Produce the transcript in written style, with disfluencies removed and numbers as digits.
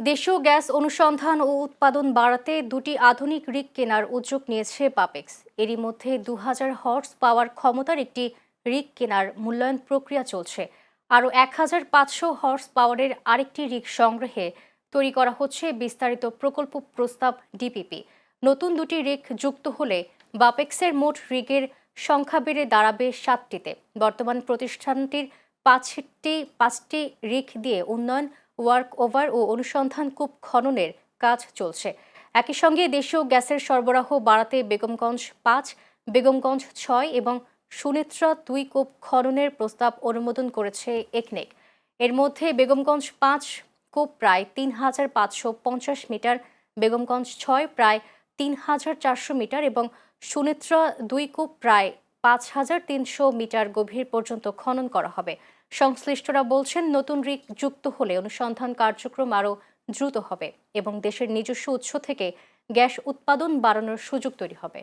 দেশীয় গ্যাস অনুসন্ধান ও উৎপাদন বাড়াতে দুটি আধুনিক রিগ কেনার উদ্যোগ নিয়েছে বাপেক্স। এরই মধ্যে 2000 হর্স পাওয়ার ক্ষমতার একটি রিগ কেনার মূল্যায়ন প্রক্রিয়া চলছে। আরও 1500 হর্স পাওয়ারের আরেকটি রিগ সংগ্রহে তৈরি করা হচ্ছে বিস্তারিত প্রকল্প প্রস্তাব ডিপিপি। নতুন দুটি রিগ যুক্ত হলে বাপেক্সের মোট রিগের সংখ্যা বেড়ে দাঁড়াবে 7টিতে। বর্তমান প্রতিষ্ঠানটির পাঁচটি রিগ দিয়ে উন্নয়ন, ওয়ার্ক ওভার ও অনুসন্ধান কূপ খননের কাজ চলছে। একই সঙ্গে দেশীয় গ্যাসের সরবরাহ বাড়াতে বেগমগঞ্জ 5, বেগমগঞ্জ 6 এবং সুনেত্রা 2 কূপ খননের প্রস্তাব অনুমোদন করেছে একনেক। এর মধ্যে বেগমগঞ্জ 5 কূপ প্রায় 3550 মিটার, বেগমগঞ্জ 6 প্রায় 3400 মিটার এবং সুনেত্রা 2 কূপ প্রায় 5300 মিটার গভীর পর্যন্ত খনন করা হবে। সংশ্লিষ্টরা বলছেন, নতুন রিগ যুক্ত হলে অনুসন্ধান কার্যক্রম আরও দ্রুত হবে এবং দেশের নিজস্ব উৎস থেকে গ্যাস উৎপাদন বাড়ানোর সুযোগ তৈরি হবে।